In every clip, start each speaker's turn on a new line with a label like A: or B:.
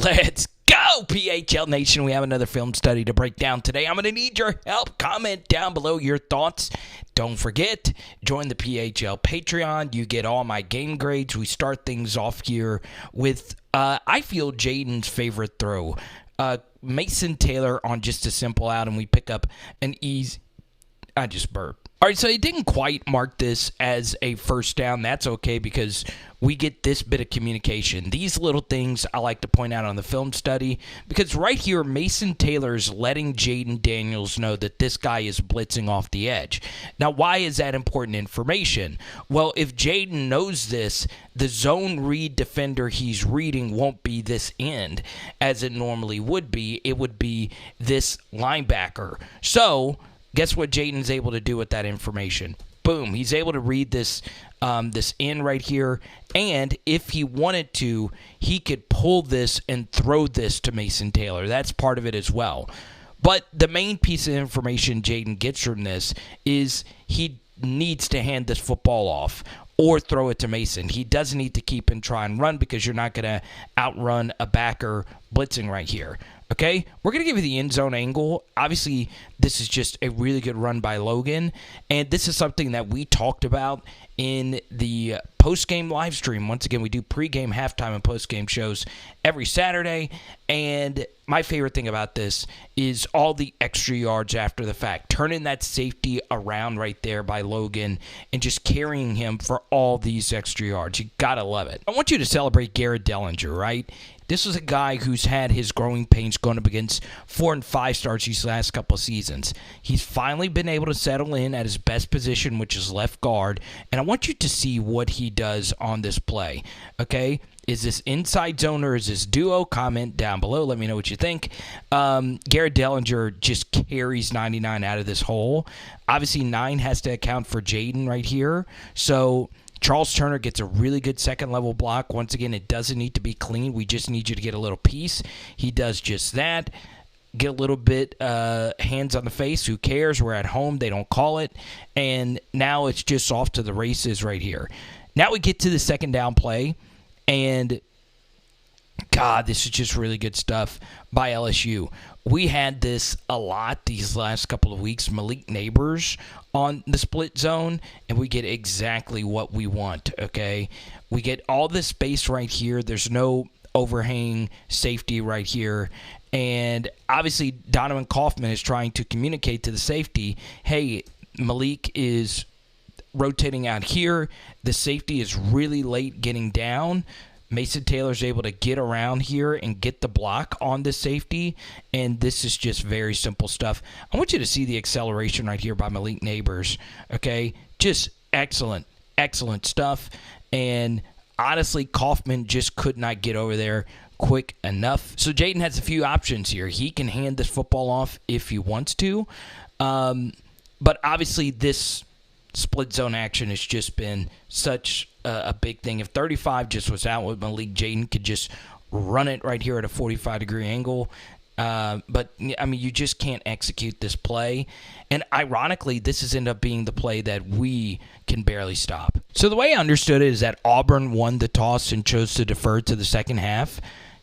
A: Let's go, PHL Nation. We have another film study to break down today. I'm going to need your help. Comment down below your thoughts. Don't forget, join the PHL Patreon. You get all my game grades. We start things off here with, I feel, Jayden's favorite throw. Mason Taylor on just a simple out, and we pick up an easy... I just burped. All right, so he didn't quite mark this as a first down. That's okay because we get this bit of communication. These little things I like to point out on the film study because right here, Mason Taylor's letting Jayden Daniels know that this guy is blitzing off the edge. Now, why is that important information? Well, if Jayden knows this, the zone read defender he's reading won't be this end as it normally would be. It would be this linebacker. So... guess what Jayden's able to do with that information? Boom. He's able to read this this in right here. And if he wanted to, he could pull this and throw this to Mason Taylor. That's part of it as well. But the main piece of information Jayden gets from this is he needs to hand this football off or throw it to Mason. He doesn't need to keep and try and run because you're not going to outrun a backer blitzing right here. Okay, we're going to give you the end zone angle. Obviously, this is just a really good run by Logan, and this is something that we talked about in the post-game live stream. Once again, we do pre-game, halftime, and post-game shows every Saturday, and my favorite thing about this is all the extra yards after the fact. Turning that safety around right there by Logan and just carrying him for all these extra yards. You got to love it. I want you to celebrate Garrett Dellinger, right? This was a guy who's had his growing pains going up against 4 and 5 starts these last couple of seasons. He's finally been able to settle in at his best position, which is left guard. And I want you to see what he does on this play. Okay? Is this inside zone or is this duo? Comment down below. Let me know what you think. Garrett Dellinger just carries 99 out of this hole. Obviously, 9 has to account for Jayden right here. So... Charles Turner gets a really good second-level block. Once again, it doesn't need to be clean. We just need you to get a little piece. He does just that. Get a little bit hands on the face. Who cares? We're at home. They don't call it. And now it's just off to the races right here. Now we get to the second down play. And, God, this is just really good stuff by LSU. We had this a lot these last couple of weeks. Malik Nabers on the split zone, and we get exactly what we want, okay? We get all this space right here. There's no overhang safety right here. And obviously, Donovan Kaufman is trying to communicate to the safety, hey, Malik is rotating out here. The safety is really late getting down. Mason Taylor's able to get around here and get the block on the safety, and this is just very simple stuff. I want you to see the acceleration right here by Malik Nabers, okay? Just excellent, excellent stuff, and honestly, Kaufman just could not get over there quick enough. So Jayden has a few options here. He can hand this football off if he wants to, but obviously this split zone action has just been such a big thing. If 35 just was out with Malik, Jayden could just run it right here at a 45-degree angle. But, I mean, you just can't execute this play. And ironically, this has ended up being the play that we can barely stop. So the way I understood it is that Auburn won the toss and chose to defer to the second half.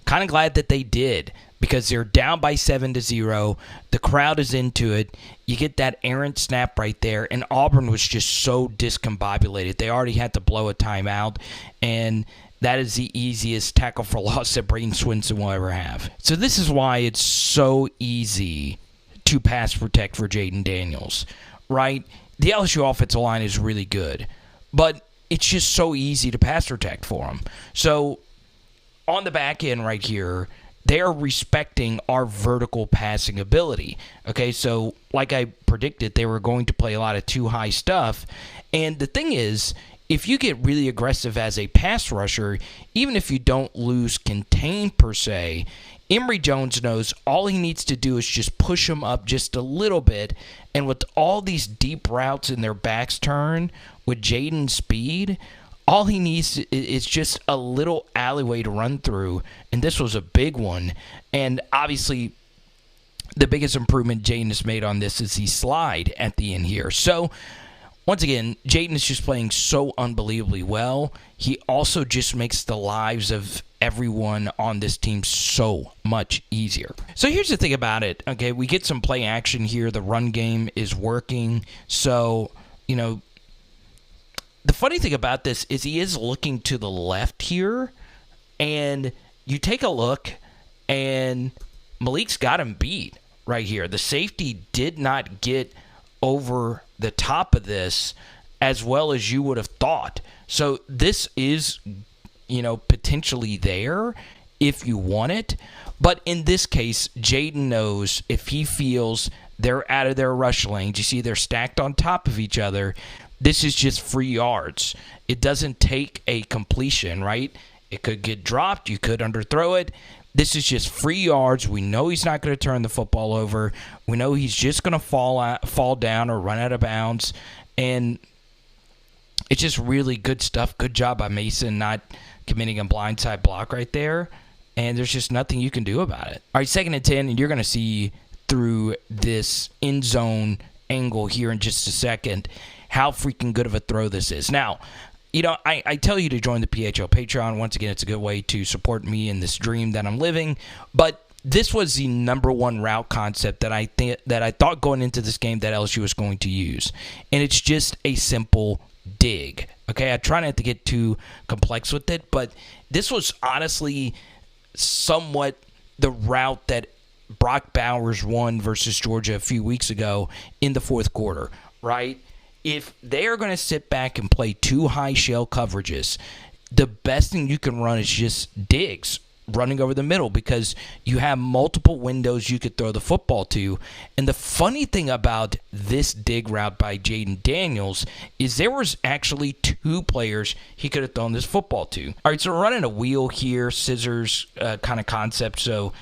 A: Kind of glad that they did because they're down by 7-0. The crowd is into it. You get that errant snap right there, and Auburn was just so discombobulated. They already had to blow a timeout, and that is the easiest tackle for loss that Braden Swinson will ever have. So this is why it's so easy to pass protect for Jayden Daniels, right? The LSU offensive line is really good, but it's just so easy to pass protect for them. So on the back end right here, they are respecting our vertical passing ability. Okay, so like I predicted, they were going to play a lot of too high stuff. And the thing is, if you get really aggressive as a pass rusher, even if you don't lose contain per se, Emory Jones knows all he needs to do is just push him up just a little bit. And with all these deep routes in their backs turn, with Jayden's speed, all he needs is just a little alleyway to run through, and this was a big one. And obviously, the biggest improvement Jayden has made on this is the slide at the end here. So, once again, Jayden is just playing so unbelievably well. He also just makes the lives of everyone on this team so much easier. So here's the thing about it. Okay, we get some play action here. The run game is working. So, the funny thing about this is he is looking to the left here, and you take a look, and Malik's got him beat right here. The safety did not get over the top of this as well as you would have thought. So this is, potentially there if you want it. But in this case, Jayden knows if he feels they're out of their rush lanes, you see they're stacked on top of each other, this is just free yards. It doesn't take a completion, right? It could get dropped. You could underthrow it. This is just free yards. We know he's not going to turn the football over. We know he's just going to fall down or run out of bounds. And it's just really good stuff. Good job by Mason not committing a blindside block right there. And there's just nothing you can do about it. All right, 2nd and 10, and you're going to see through this end zone angle here in just a second how freaking good of a throw this is. Now, I tell you to join the PHL Patreon. Once again, it's a good way to support me in this dream that I'm living. But this was the number one route concept that I thought going into this game that LSU was going to use. And it's just a simple dig. Okay, I try not to get too complex with it, but this was honestly somewhat the route that Brock Bowers won versus Georgia a few weeks ago in the fourth quarter, right? If they are going to sit back and play 2 high shell coverages, the best thing you can run is just DIGGS running over the middle because you have multiple windows you could throw the football to. And the funny thing about this dig route by Jayden Daniels is there was actually 2 players he could have thrown this football to. All right, so we're running a wheel here, scissors kind of concept. So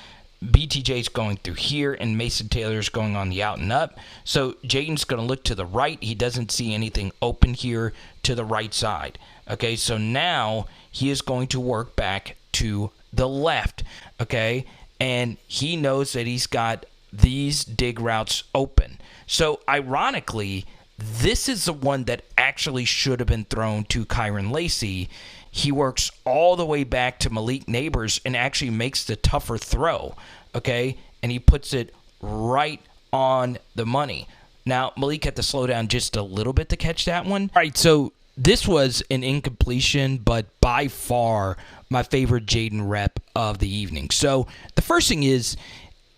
A: BTJ's going through here, and Mason Taylor's going on the out and up. So Jayden's going to look to the right. He doesn't see anything open here to the right side. Okay, so now he is going to work back to the left, okay? And he knows that he's got these dig routes open. So ironically, this is the one that actually should have been thrown to Kyren Lacy. He works all the way back to Malik Nabers and actually makes the tougher throw, okay? And he puts it right on the money. Now, Malik had to slow down just a little bit to catch that one. All right, so this was an incompletion, but by far my favorite Jayden rep of the evening. So the first thing is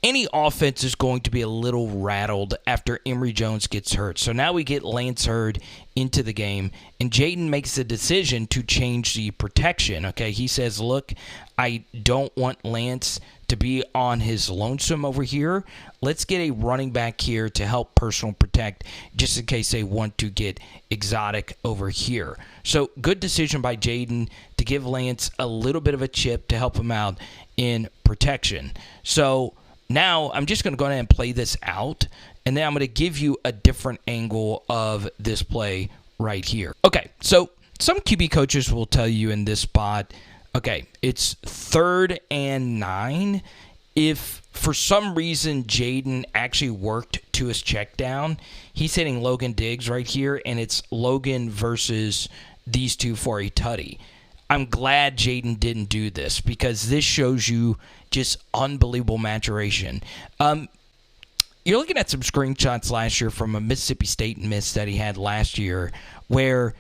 A: any offense is going to be a little rattled after Emory Jones gets hurt. So now we get Lance Hurd into the game, and Jayden makes the decision to change the protection. Okay, he says, look, I don't want Lance to be on his lonesome over here. Let's get a running back here to help personal protect just in case they want to get exotic over here. So good decision by Jayden to give Lance a little bit of a chip to help him out in protection. So now I'm just going to go ahead and play this out, and then I'm going to give you a different angle of this play right here. Okay, so some QB coaches will tell you in this spot, okay, it's 3rd and 9. If for some reason Jayden actually worked to his check down, he's hitting Logan DIGGS right here, and it's Logan versus these 2 for a tutty. I'm glad Jayden didn't do this because this shows you just unbelievable maturation. You're looking at some screenshots last year from a Mississippi State miss that he had last year where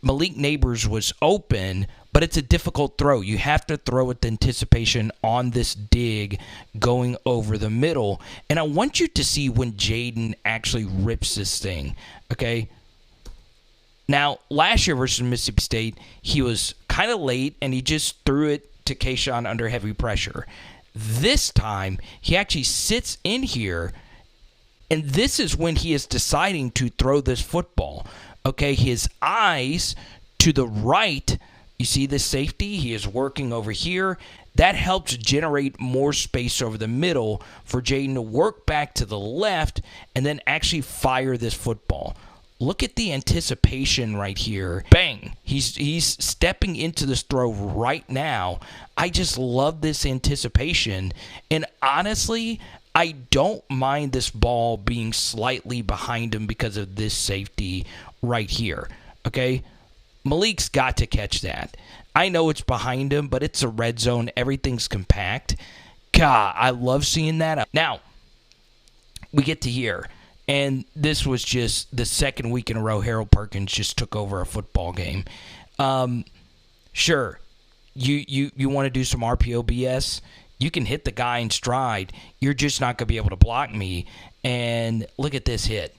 A: Malik Nabers was open, but it's a difficult throw. You have to throw with anticipation on this dig going over the middle. And I want you to see when Jayden actually rips this thing, okay? Now, last year versus Mississippi State, he was kind of late, and he just threw it to Kayshawn under heavy pressure. This time, he actually sits in here, and this is when he is deciding to throw this football. Okay, his eyes to the right, you see this safety? He is working over here. That helps generate more space over the middle for Jayden to work back to the left and then actually fire this football. Look at the anticipation right here. Bang. He's stepping into this throw right now. I just love this anticipation. And honestly, I don't mind this ball being slightly behind him because of this safety right here. Okay? Malik's got to catch that. I know it's behind him, but it's a red zone. Everything's compact. God, I love seeing that. Now, we get to here. And this was just the second week in a row Harold Perkins just took over a football game. Sure, you want to do some RPO BS? You can hit the guy in stride. You're just not going to be able to block me. And look at this hit.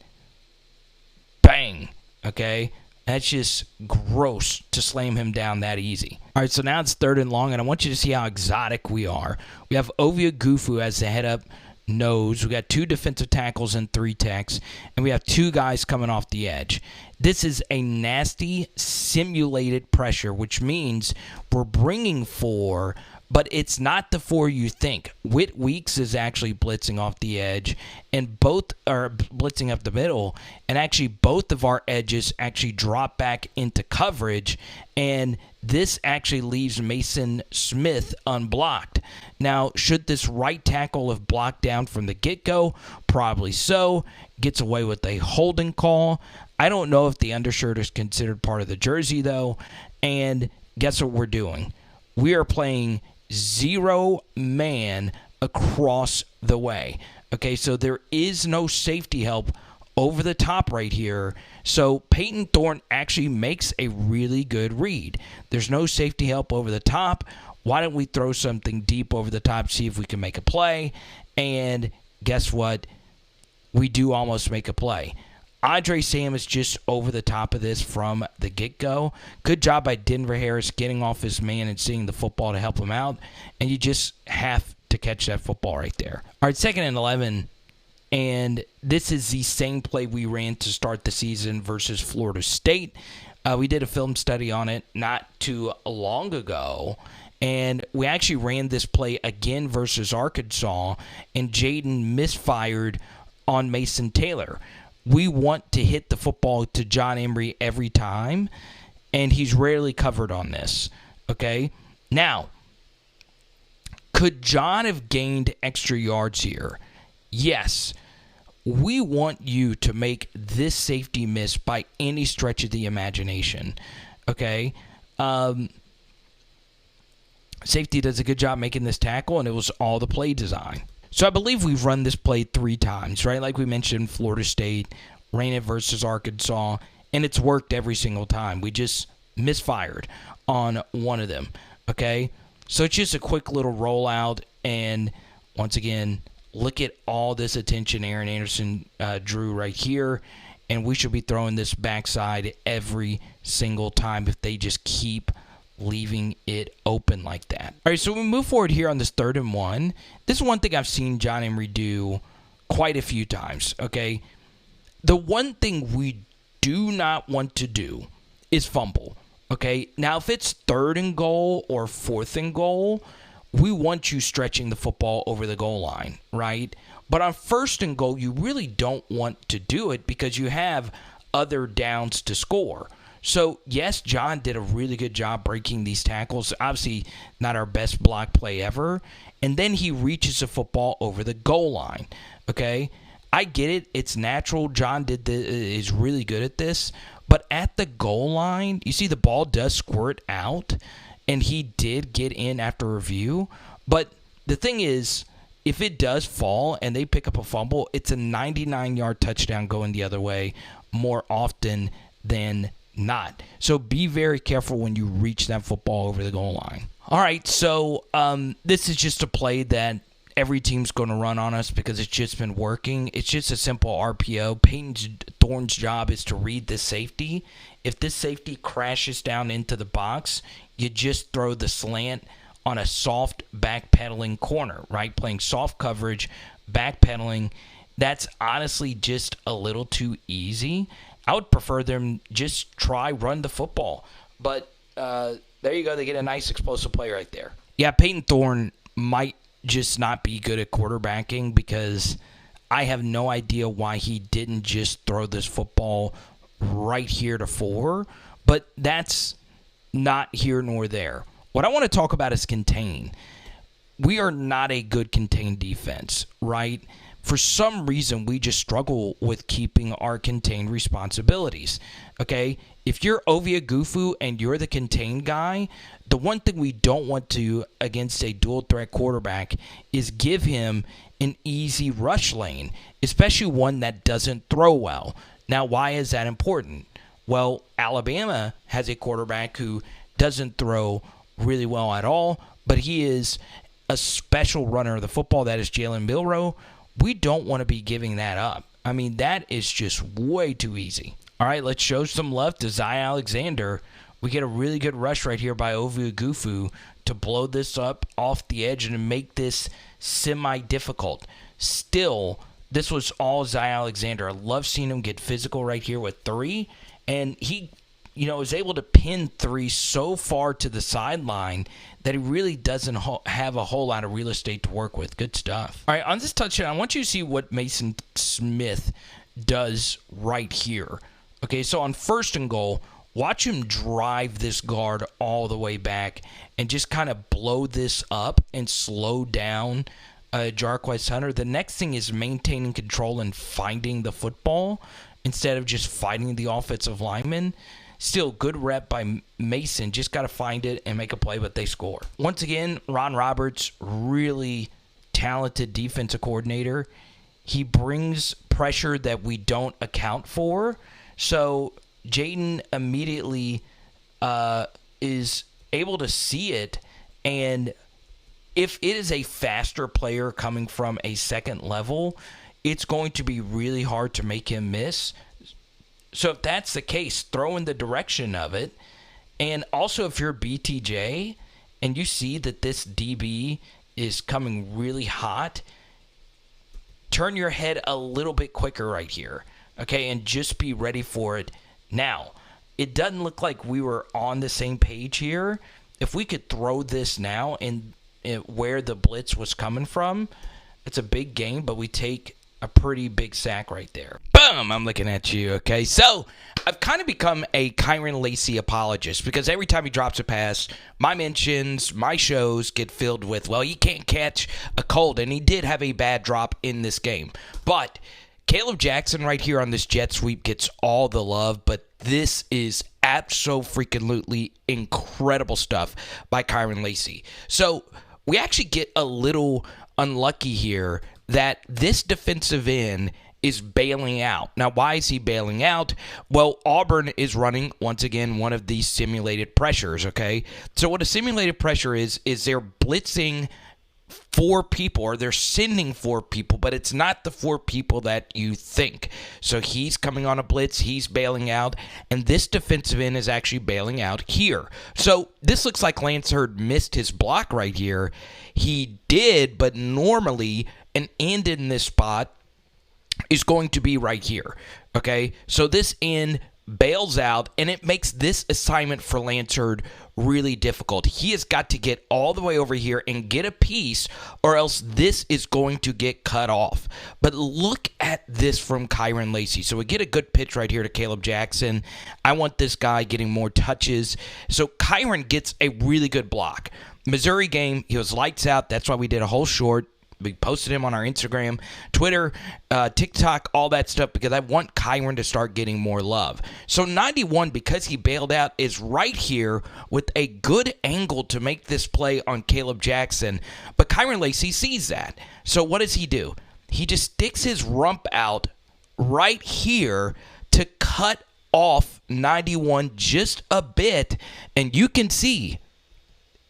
A: Bang. Okay? That's just gross to slam him down that easy. All right, so now it's 3rd and long, and I want you to see how exotic we are. We have Ovia Gufu as the head-up nose. We got 2 defensive tackles and 3 techs, and we have 2 guys coming off the edge. This is a nasty simulated pressure, which means we're bringing 4, but it's not the 4 you think. Whit Weeks is actually blitzing off the edge, and both are blitzing up the middle, and actually both of our edges actually drop back into coverage, and this actually leaves Mason Smith unblocked. Now, should this right tackle have blocked down from the get-go? Probably so. Gets away with a holding call. I don't know if the undershirt is considered part of the jersey, though. And guess what we're doing? We are playing 0-man across the way. Okay, so there is no safety help over the top right here. So Peyton Thorne actually makes a really good read. There's no safety help over the top. Why don't we throw something deep over the top, see if we can make a play? And guess what? We do almost make a play. Andre Sam is just over the top of this from the get-go. Good job by Denver Harris getting off his man and seeing the football to help him out. And you just have to catch that football right there. All right, 2nd and 11. And this is the same play we ran to start the season versus Florida State. We did a film study on it not too long ago. And we actually ran this play again versus Arkansas. And Jayden misfired on Mason Taylor. We want to hit the football to John Emery every time, and he's rarely covered on this. Okay? Now, could John have gained extra yards here? Yes. We want you to make this safety miss by any stretch of the imagination. Okay? Safety does a good job making this tackle, and it was all the play design. So I believe we've run this play 3 times, right? Like we mentioned, Florida State, ran it versus Arkansas, and it's worked every single time. We just misfired on one of them, okay? So it's just a quick little rollout, and once again, look at all this attention Aaron Anderson drew right here, and we should be throwing this backside every single time if they just keep leaving it open like that. All right, so we move forward here on this 3rd and 1. This is one thing I've seen John Emery do quite a few times, okay? The one thing we do not want to do is fumble, okay? Now, if it's 3rd and goal or 4th and goal, we want you stretching the football over the goal line, right? But on 1st and goal, you really don't want to do it because you have other downs to score. So, yes, John did a really good job breaking these tackles. Obviously, not our best block play ever. And then he reaches the football over the goal line. Okay? I get it. It's natural. John is really good at this. But at the goal line, you see the ball does squirt out. And he did get in after review. But the thing is, if it does fall and they pick up a fumble, it's a 99-yard touchdown going the other way more often than not. So be very careful when you reach that football over the goal line. All right, so this is just a play that every team's going to run on us because it's just been working. It's just a simple RPO. Peyton Thorne's job is to read this safety. If this safety crashes down into the box, you just throw the slant on a soft backpedaling corner, right? Playing soft coverage, backpedaling. That's honestly just a little too easy. I would prefer them just run the football. But there you go. They get a nice explosive play right there. Yeah, Peyton Thorne might just not be good at quarterbacking because I have no idea why he didn't just throw this football right here to 4. But that's not here nor there. What I want to talk about is contain. We are not a good contained defense, right? for some reason, we just struggle with keeping our contained responsibilities. Okay? If you're Ovia Gufu and you're the contained guy, the one thing we don't want to against a dual threat quarterback is give him an easy rush lane, especially one that doesn't throw well. Now, why is that important? Well, Alabama has a quarterback who doesn't throw really well at all, but he is a special runner of the football. That is Jalen Milroe. We don't want to be giving that up. I mean, that is just way too easy. All right, let's show some love to Zy Alexander. We get a really good rush right here by Ovia Gufu to blow this up off the edge and make this semi-difficult. Still, this was all Zy Alexander. I love seeing him get physical right here with 3. And he, is able to pin 3 so far to the sideline that he really doesn't have a whole lot of real estate to work with. Good stuff. All right, on this touchdown, I want you to see what Mason Smith does right here. Okay, so on 1st and goal, watch him drive this guard all the way back and just kind of blow this up and slow down Jarquez Hunter. The next thing is maintaining control and finding the football instead of just fighting the offensive lineman. Still, good rep by Mason. Just got to find it and make a play, but they score. Once again, Ron Roberts, really talented defensive coordinator. He brings pressure that we don't account for. So Jayden immediately is able to see it, and if it is a faster player coming from a second level, it's going to be really hard to make him miss. So if that's the case, throw in the direction of it. And also if you're BTJ and you see that this DB is coming really hot, turn your head a little bit quicker right here, okay, and just be ready for it now. It doesn't look like we were on the same page here. If we could throw this now and where the blitz was coming from, it's a big game, but we take a pretty big sack right there. Boom! I'm looking at you, okay? So, I've kind of become a Kyren Lacy apologist because every time he drops a pass, my mentions, my shows get filled with, well, you can't catch a cold, and he did have a bad drop in this game. But Caleb Jackson right here on this jet sweep gets all the love, but this is abso-freaking-lutely incredible stuff by Kyren Lacy. So, we actually get a little unlucky here that this defensive end is bailing out. Now, why is he bailing out? Well, Auburn is running, once again, one of these simulated pressures, okay? So what a simulated pressure is they're blitzing 4 people, or they're sending 4 people, but it's not the 4 people that you think. So he's coming on a blitz, he's bailing out, and this defensive end is actually bailing out here. So this looks like Lance Hurd missed his block right here. He did, but normally an end in this spot is going to be right here, okay? So this end bails out, and it makes this assignment for Lance Hurd really difficult. He has got to get all the way over here and get a piece, or else this is going to get cut off. But look at this from Kyren Lacy. So we get a good pitch right here to Caleb Jackson. I want this guy getting more touches. So Kyren gets a really good block. Missouri game, he was lights out. That's why we did a whole short. We posted him on our Instagram, Twitter, TikTok, all that stuff, because I want Kyren to start getting more love. So 91, because he bailed out, is right here with a good angle to make this play on Caleb Jackson. But Kyren Lacy sees that. So what does he do? He just sticks his rump out right here to cut off 91 just a bit, and you can see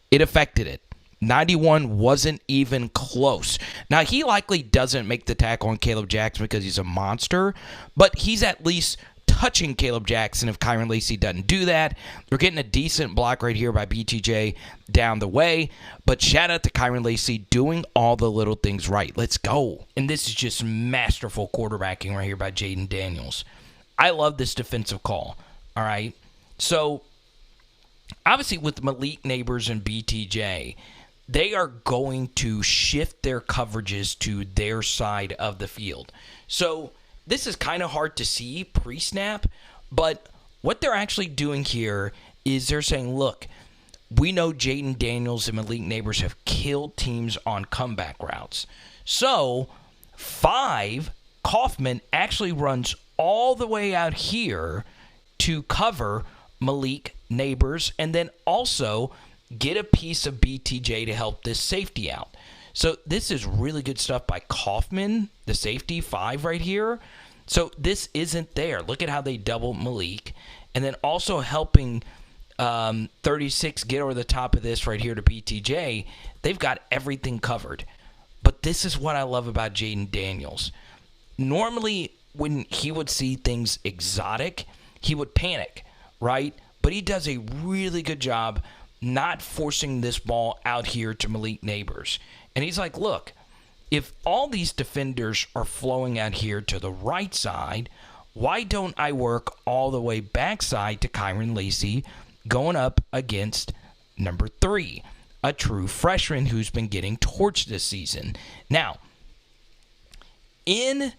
A: it affected it. 91 wasn't even close. Now, he likely doesn't make the tackle on Caleb Jackson because he's a monster, but he's at least touching Caleb Jackson if Kyren Lacy doesn't do that. We're getting a decent block right here by BTJ down the way, but shout out to Kyren Lacy doing all the little things right. Let's go. And this is just masterful quarterbacking right here by Jayden Daniels. I love this defensive call, all right? So, obviously with Malik, Nabers, and BTJ, they are going to shift their coverages to their side of the field. So this is kind of hard to see pre-snap, but what they're actually doing here is they're saying, look, we know Jayden Daniels and Malik Nabers have killed teams on comeback routes. So 5, Kaufman actually runs all the way out here to cover Malik, Nabers, and then also get a piece of BTJ to help this safety out. So this is really good stuff by Kaufman, the safety, 5 right here. So this isn't there. Look at how they double Malik. And then also helping 36 get over the top of this right here to BTJ. They've got everything covered. But this is what I love about Jayden Daniels. Normally, when he would see things exotic, he would panic, right? But he does a really good job not forcing this ball out here to Malik Nabers. And he's like, look, if all these defenders are flowing out here to the right side, why don't I work all the way backside to Kyren Lacy going up against number 3, a true freshman who's been getting torched this season. Now, in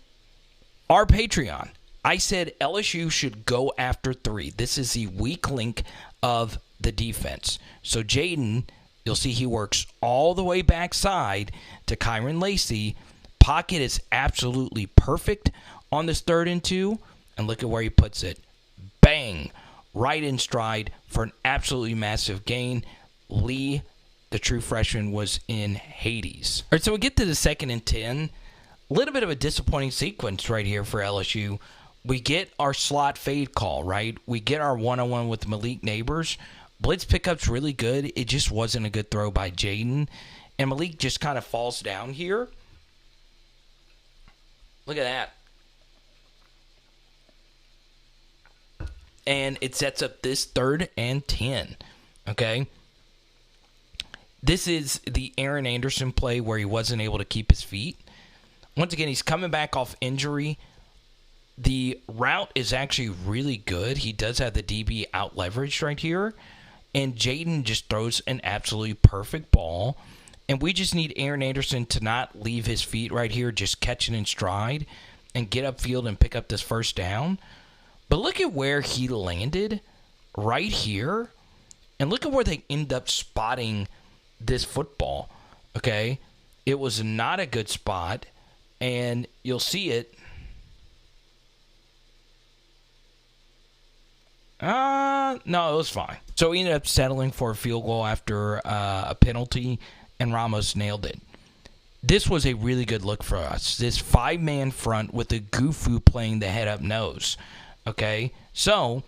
A: our Patreon, I said LSU should go after 3. This is the weak link of the defense. So Jayden, you'll see he works all the way backside to Kyren Lacy. Pocket is absolutely perfect on this 3rd and 2. And look at where he puts it. Bang! Right in stride for an absolutely massive gain. Lee, the true freshman, was in Hades. All right, so we get to the 2nd and 10. A little bit of a disappointing sequence right here for LSU. We get our slot fade call, right? We get our one-on-one with Malik Nabers. Blitz pickup's really good. It just wasn't a good throw by Jayden. And Malik just kind of falls down here. Look at that. And it sets up this 3rd and 10. Okay? This is the Aaron Anderson play where he wasn't able to keep his feet. Once again, he's coming back off injury. The route is actually really good. He does have the DB out leveraged right here. And Jayden just throws an absolutely perfect ball. And we just need Aaron Anderson to not leave his feet right here, just catch it in stride and get upfield and pick up this 1st down. But look at where he landed right here. And look at where they end up spotting this football. Okay? It was not a good spot. And you'll see it. No, it was fine. So we ended up settling for a field goal after a penalty, and Ramos nailed it. This was a really good look for us. This 5-man front with the Gufu playing the head-up nose. Okay? So,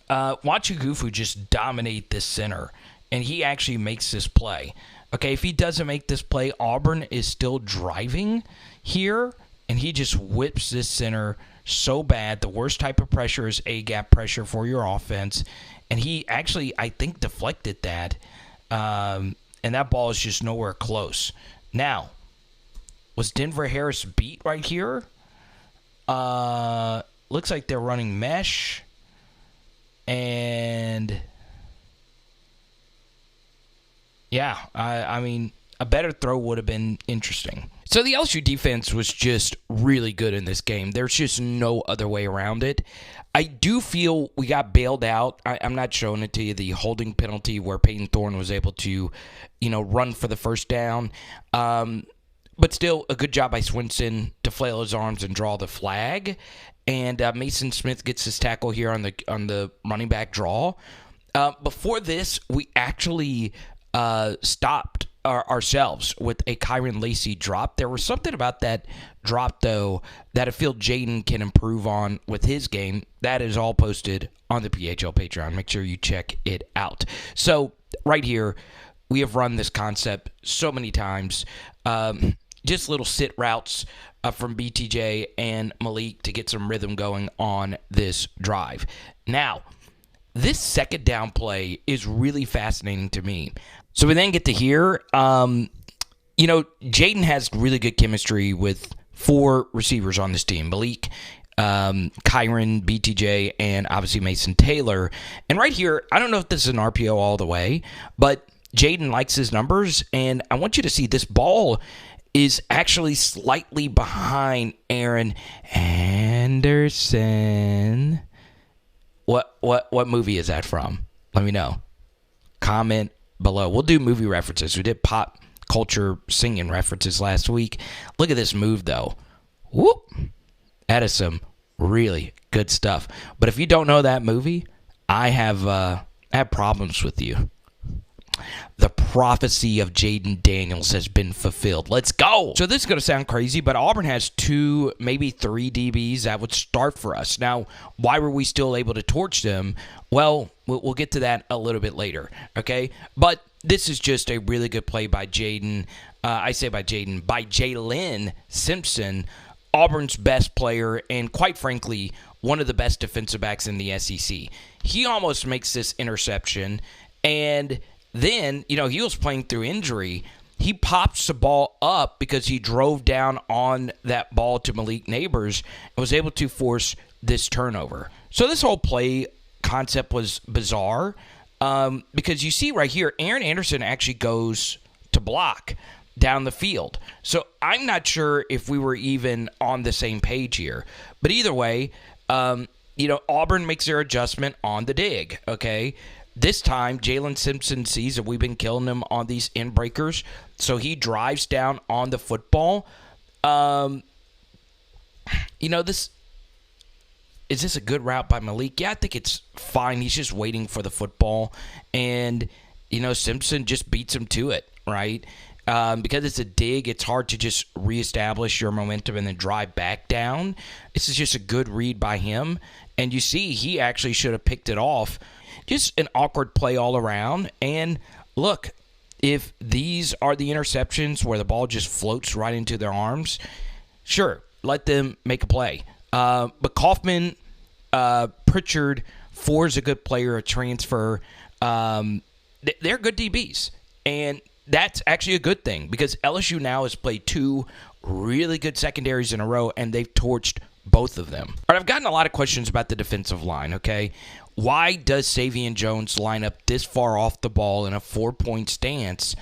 A: watch Gufu just dominate this center, and he actually makes this play. Okay, if he doesn't make this play, Auburn is still driving here, and he just whips this center so bad. The worst type of pressure is A-gap pressure for your offense. And he actually, I think, deflected that. And that ball is just nowhere close. Now, was Denver Harris beat right here? Looks like they're running mesh. And yeah, I mean, a better throw would have been interesting. So the LSU defense was just really good in this game. There's just no other way around it. I do feel we got bailed out. I'm not showing it to you, the holding penalty where Peyton Thorne was able to, run for the 1st down. But still, a good job by Swinson to flail his arms and draw the flag. And Mason Smith gets his tackle here on the running back draw. Before this, we actually stopped ourselves with a Kyren Lacy drop. There was something about that drop, though, that I feel Jayden can improve on with his game. That is all posted on the PHL Patreon. Make sure you check it out. So right here, we have run this concept so many times. Just little sit routes from BTJ and Malik to get some rhythm going on this drive. Now, this 2nd down play is really fascinating to me. So we then get to here. Jayden has really good chemistry with 4 receivers on this team. Malik, Kyren, BTJ, and obviously Mason Taylor. And right here, I don't know if this is an RPO all the way, but Jayden likes his numbers. And I want you to see this ball is actually slightly behind Aaron Anderson. What movie is that from? Let me know. Comment below. We'll do movie references. We did Pop culture singing references last week. Look at this move, though. Whoop! That is some really good stuff. But if you don't know that movie, I have problems with you. The prophecy of Jayden Daniels has been fulfilled. Let's go. So this is going to sound crazy, but Auburn has 2, maybe 3 DBs that would start for us. Now, why were we still able to torch them? Well, we'll get to that a little bit later, okay? But this is just a really good play by Jayden. By Jalen Simpson, Auburn's best player, and quite frankly, one of the best defensive backs in the SEC. He almost makes this interception, and then, he was playing through injury. He pops the ball up because he drove down on that ball to Malik Nabers and was able to force this turnover. So this whole play concept was bizarre because you see right here, Aaron Anderson actually goes to block down the field. So I'm not sure if we were even on the same page here. But either way, Auburn makes their adjustment on the dig, okay? This time, Jalen Simpson sees that we've been killing him on these in breakers, so he drives down on the football. Is this a good route by Malik? Yeah, I think it's fine. He's just waiting for the football, and Simpson just beats him to it, right? Because it's a dig, it's hard to just reestablish your momentum and then drive back down. This is just a good read by him, and you see he actually should have picked it off. Just an awkward play all around. And look, if these are the interceptions where the ball just floats right into their arms, sure, let them make a play. But Kaufman, Pritchard, Ford's a good player, a transfer. They're good DBs. And that's actually a good thing because LSU now has played 2 really good secondaries in a row, and they've torched both of them. All right, I've gotten a lot of questions about the defensive line, okay? Why does Savion Jones line up this far off the ball in a 4-point stance?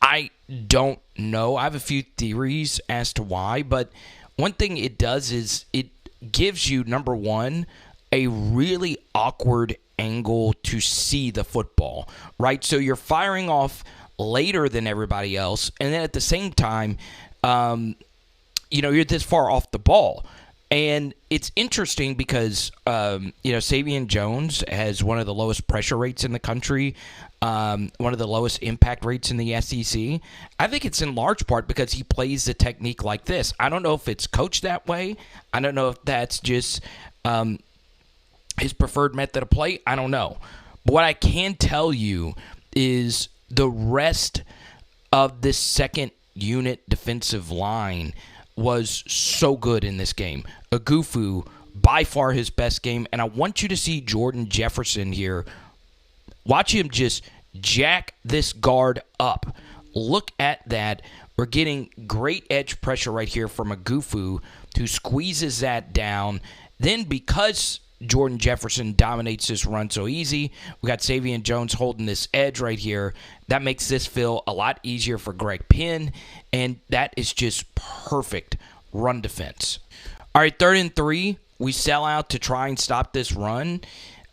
A: I don't know. I have a few theories as to why, but one thing it does is it gives you, number one, a really awkward angle to see the football, right? So you're firing off later than everybody else, and then at the same time, you're this far off the ball. And it's interesting because, Savion Jones has one of the lowest pressure rates in the country, one of the lowest impact rates in the SEC. I think it's in large part because he plays the technique like this. I don't know if it's coached that way. I don't know if that's just his preferred method of play. I don't know. But what I can tell you is the rest of this second unit defensive line was so good in this game. Agufu, by far his best game. And I want you to see Jordan Jefferson here. Watch him just jack this guard up. Look at that. We're getting great edge pressure right here from Agufu, who squeezes that down. Then because Jordan Jefferson dominates this run so easy, we got Savion Jones holding this edge right here. That makes this feel a lot easier for Greg Penn, and that is just perfect run defense. All right, 3rd and 3. We sell out to try and stop this run.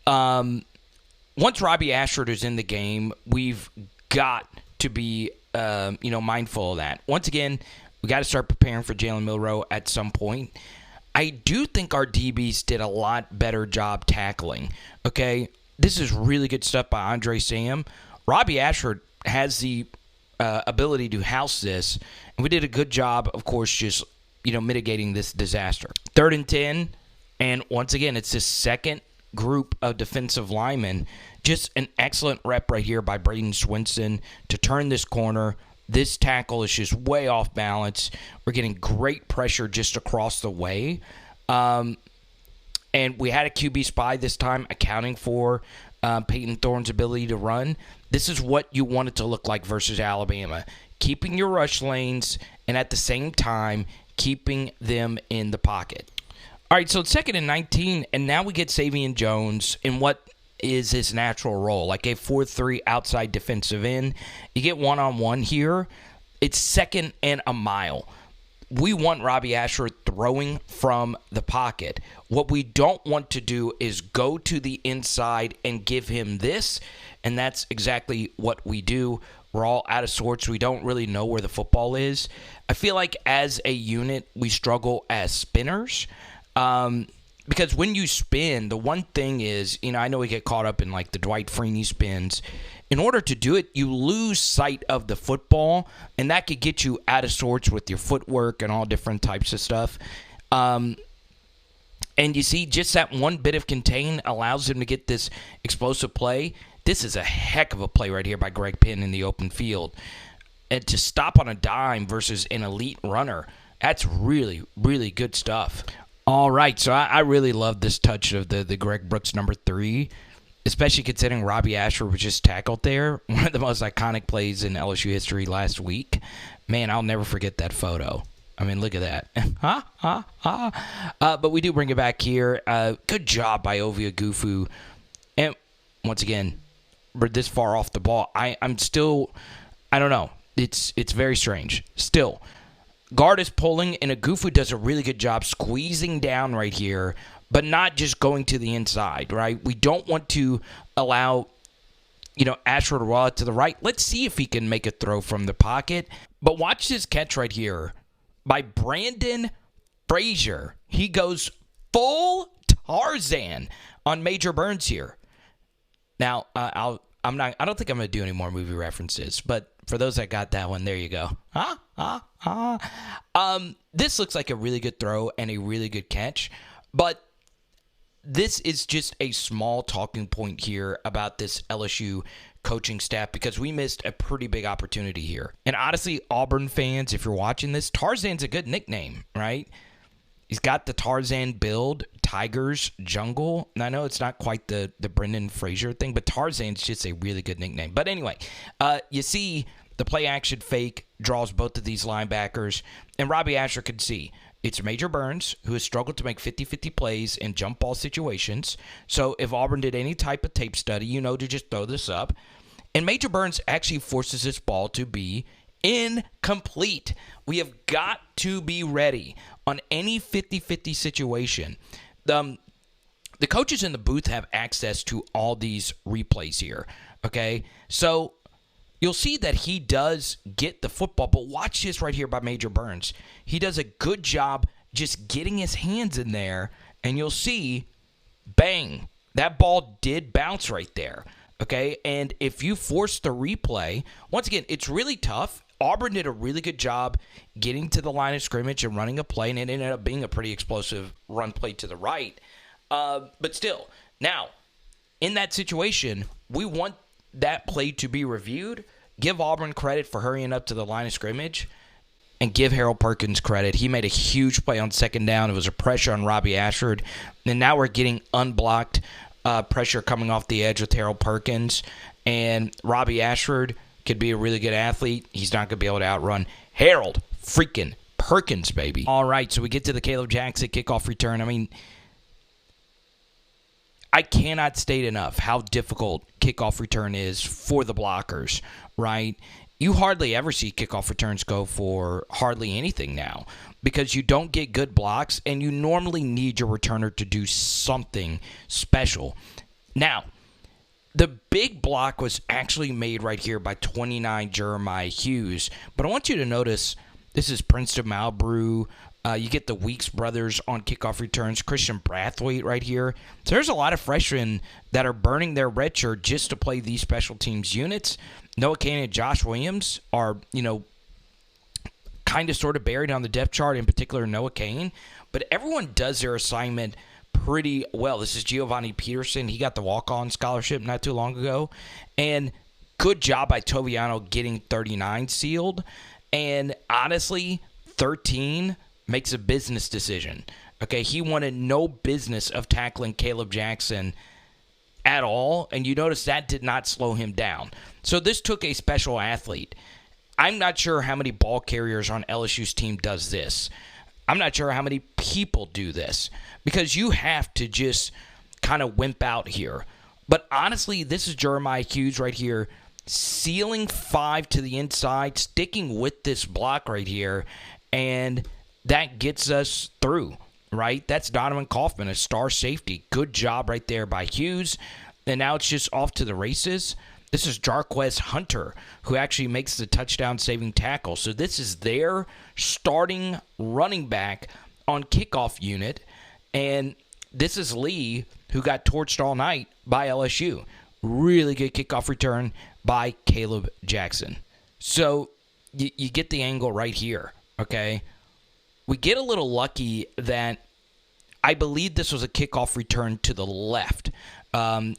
A: Once Robbie Ashford is in the game, we've got to be mindful of that. Once again, we got to start preparing for Jalen Milroe at some point. I do think our DBs did a lot better job tackling. Okay, this is really good stuff by Andre Sam. Robbie Ashford has the ability to house this, and we did a good job, of course, just mitigating this disaster. 3rd and 10, and once again, it's this second group of defensive linemen. Just an excellent rep right here by Braden Swinson to turn this corner. This tackle is just way off balance. We're getting great pressure just across the way. And we had a QB spy this time accounting for Peyton Thorne's ability to run. This is what you want it to look like versus Alabama. Keeping your rush lanes and at the same time keeping them in the pocket. All right, so it's 2nd and 19, and now we get Savion Jones in what is his natural role, like a 4-3 outside defensive end. You get one-on-one here. It's 2nd and a mile. We want Robbie Ashford throwing from the pocket. What we don't want to do is go to the inside and give him this, and that's exactly what we do. We're all out of sorts. We don't really know where the football is. I feel like as a unit, we struggle as spinners. Because when you spin, the one thing is, I know we get caught up in like the Dwight Freeney spins. In order to do it, you lose sight of the football, and that could get you out of sorts with your footwork and all different types of stuff. And you see, just that one bit of contain allows him to get this explosive play. This is a heck of a play right here by Greg Penn in the open field. And to stop on a dime versus an elite runner, that's really, really good stuff. All right, so I really love this touch of the Greg Brooks number 3, especially considering Robbie Ashford was just tackled there. One of the most iconic plays in LSU history last week. Man, I'll never forget that photo. I mean, look at that. But we do bring it back here. Good job by Ovia Gufu. And once again, we're this far off the ball. I'm still, I don't know. It's very strange. Still, guard is pulling, and Agufu does a really good job squeezing down right here, but not just going to the inside, right? We don't want to allow, Ashford to roll out to the right. Let's see if he can make a throw from the pocket. But watch this catch right here by Brandon Frazier. He goes full Tarzan on Major Burns here. Now, I don't think I'm going to do any more movie references, but for those that got that one, there you go. This looks like a really good throw and a really good catch, but this is just a small talking point here about this LSU coaching staff because we missed a pretty big opportunity here. And honestly, Auburn fans, if you're watching this, Tarzan's a good nickname, right? He's got the Tarzan build, Tigers, Jungle. And I know it's not quite the Brendan Fraser thing, but Tarzan's just a really good nickname. But anyway, you see the play action fake draws both of these linebackers, and Robbie Asher can see it's Major Burns, who has struggled to make 50-50 plays in jump ball situations. So if Auburn did any type of tape study, to just throw this up. And Major Burns actually forces this ball to be incomplete. We have got to be ready on any 50-50 situation. The coaches in the booth have access to all these replays here, okay? So you'll see that he does get the football, but watch this right here by Major Burns. He does a good job just getting his hands in there, and you'll see, bang, that ball did bounce right there, okay? And if you force the replay, once again, it's really tough. Auburn did a really good job getting to the line of scrimmage and running a play, and it ended up being a pretty explosive run play to the right. But still, now, in that situation, we want that play to be reviewed. Give Auburn credit for hurrying up to the line of scrimmage, and give Harold Perkins credit. He made a huge play on second down. It was a pressure on Robbie Ashford, and now we're getting unblocked pressure coming off the edge with Harold Perkins, and Robbie Ashford could be a really good athlete. He's not going to be able to outrun Harold freaking Perkins, baby. All right, so we get to the Caleb Jackson kickoff return. I mean, I cannot state enough how difficult kickoff return is for the blockers, right? You hardly ever see kickoff returns go for hardly anything now because you don't get good blocks, and you normally need your returner to do something special. Now, the big block was actually made right here by 29 Jeremiah Hughes. But I want you to notice this is Princeton Malbrew. You get the Weeks brothers on kickoff returns. Christian Brathwaite right here. So there's a lot of freshmen that are burning their red shirt just to play these special teams units. Noah Kane and Josh Williams are, kind of sort of buried on the depth chart, in particular Noah Kane. But everyone does their assignment pretty well. This is Giovanni Peterson. He got the walk-on scholarship not too long ago. And good job by Toviano getting 39 sealed. And honestly, 13 makes a business decision. Okay, he wanted no business of tackling Caleb Jackson at all. And you notice that did not slow him down. So this took a special athlete. I'm not sure how many ball carriers on LSU's team does this. I'm not sure how many people do this because you have to just kind of wimp out here. But honestly, this is Jeremiah Hughes right here, sealing 5 to the inside, sticking with this block right here, and that gets us through, right? That's Donovan Kaufman, a star safety. Good job right there by Hughes. And now it's just off to the races. This is Jarquez Hunter, who actually makes the touchdown-saving tackle. So this is their starting running back on kickoff unit. And this is Lee, who got torched all night by LSU. Really good kickoff return by Caleb Jackson. So you get the angle right here, okay? We get a little lucky that I believe this was a kickoff return to the left.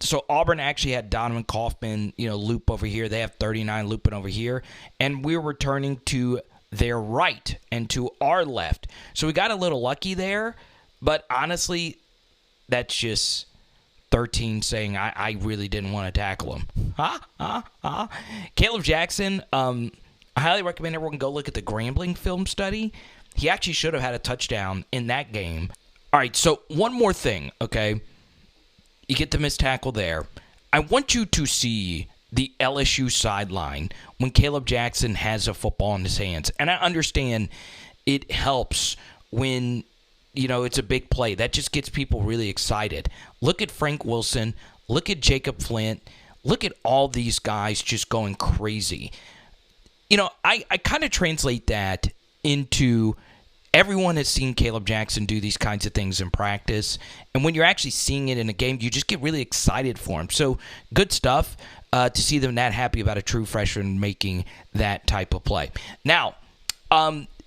A: So Auburn actually had Donovan Kaufman, loop over here. They have 39 looping over here. And we're returning to their right and to our left. So we got a little lucky there. But honestly, that's just 13 saying I really didn't want to tackle him. Caleb Jackson, I highly recommend everyone go look at the Grambling film study. He actually should have had a touchdown in that game. All right, so one more thing, okay? You get the missed tackle there. I want you to see the LSU sideline when Caleb Jackson has a football in his hands. And I understand it helps when, it's a big play. That just gets people really excited. Look at Frank Wilson. Look at Jacob Flint. Look at all these guys just going crazy. I kind of translate that into everyone has seen Caleb Jackson do these kinds of things in practice. And when you're actually seeing it in a game, you just get really excited for him. So good stuff to see them that happy about a true freshman making that type of play. Now,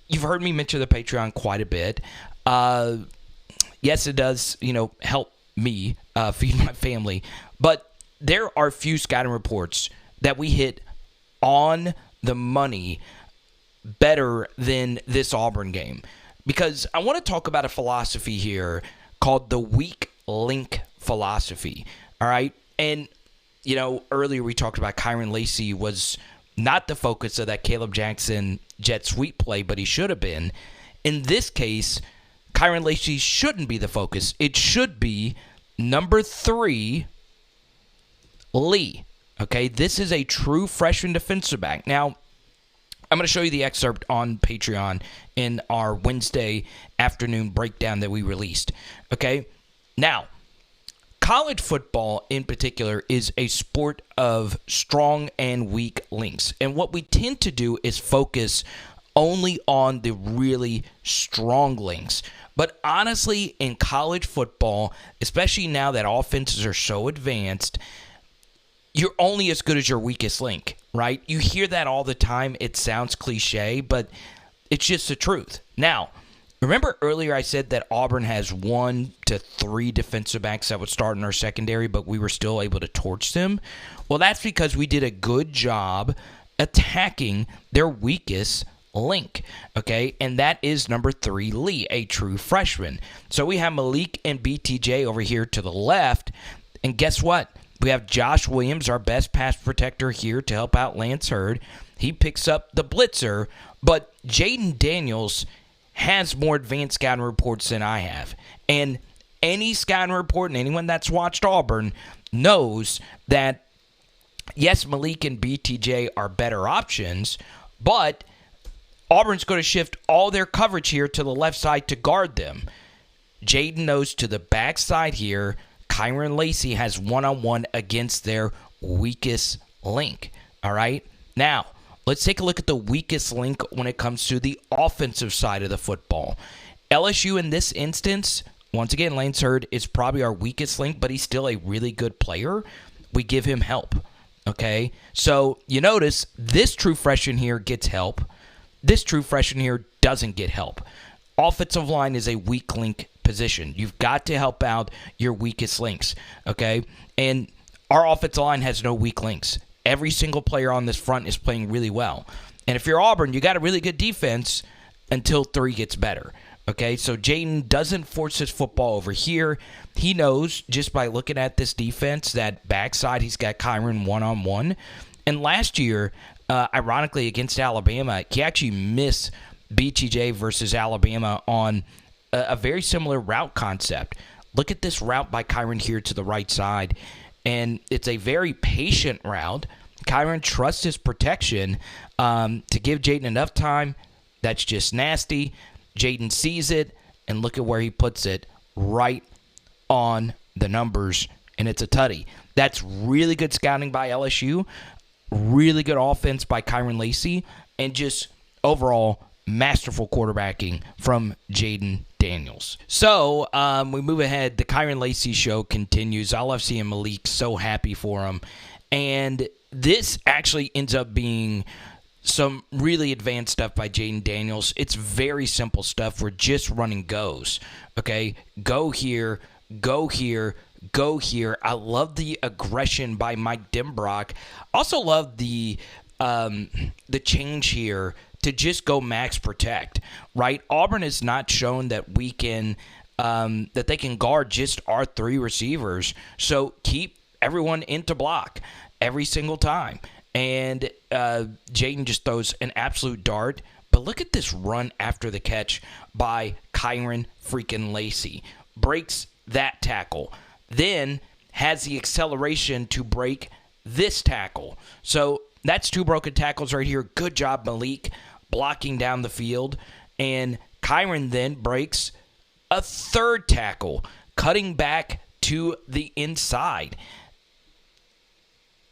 A: you've heard me mention the Patreon quite a bit. Yes, it does, help me feed my family. But there are few scouting reports that we hit on the money better than this Auburn game. Because I want to talk about a philosophy here called the weak link philosophy. All right? And, earlier we talked about Kyren Lacy was not the focus of that Caleb Jackson jet sweep play, but he should have been. In this case, Kyren Lacy shouldn't be the focus. It should be number 3, Lee. Okay? This is a true freshman defensive back. Now, I'm going to show you the excerpt on Patreon in our Wednesday afternoon breakdown that we released. Okay? Now, college football in particular is a sport of strong and weak links. And what we tend to do is focus only on the really strong links. But honestly, in college football, especially now that offenses are so advanced, you're only as good as your weakest link, right? You hear that all the time. It sounds cliche, but it's just the truth. Now, remember earlier I said that Auburn has 1 to 3 defensive backs that would start in our secondary, but we were still able to torch them? Well, that's because we did a good job attacking their weakest link, okay? And that is number 3, Lee, a true freshman. So we have Malik and BTJ over here to the left, and guess what? We have Josh Williams, our best pass protector here to help out Lance Hurd. He picks up the blitzer, but Jayden Daniels has more advanced scouting reports than I have. And any scouting report and anyone that's watched Auburn knows that, yes, Malik and BTJ are better options, but Auburn's going to shift all their coverage here to the left side to guard them. Jayden knows to the backside here. Kyren Lacy has one-on-one against their weakest link. All right? Now, let's take a look at the weakest link when it comes to the offensive side of the football. LSU in this instance, once again, Lance Hurd is probably our weakest link, but he's still a really good player. We give him help. Okay? So, you notice this true freshman here gets help. This true freshman here doesn't get help. Offensive line is a weak link position. You've got to help out your weakest links, okay? And our offensive line has no weak links. Every single player on this front is playing really well. And if you're Auburn, you got a really good defense until 3 gets better, okay? So Jayden doesn't force his football over here. He knows just by looking at this defense that backside he's got Kyren one-on-one. And last year, ironically, against Alabama, he actually missed BTJ versus Alabama on a very similar route concept. Look at this route by Kyren here to the right side, and it's a very patient route. Kyren trusts his protection to give Jayden enough time. That's just nasty. Jayden sees it, and look at where he puts it, right on the numbers and it's a tutty. That's really good scouting by LSU, really good offense by Kyren Lacy, and just overall masterful quarterbacking from Jayden Daniels. So we move ahead. The Kyren Lacy show continues. I love seeing Malik, so happy for him. And this actually ends up being some really advanced stuff by Jayden Daniels. It's very simple stuff. We're just running goes. Okay? Go here, go here, go here. I love the aggression by Mike Denbrock. Also love the change here to just go max protect, right? Auburn has not shown that we can that they can guard just our three receivers. So keep everyone into block every single time. And Jayden just throws an absolute dart. But look at this run after the catch by Kyren freaking Lacy. Breaks that tackle. Then has the acceleration to break this tackle. So that's two broken tackles right here. Good job, Malik, blocking down the field. And Kyren then breaks a third tackle, cutting back to the inside.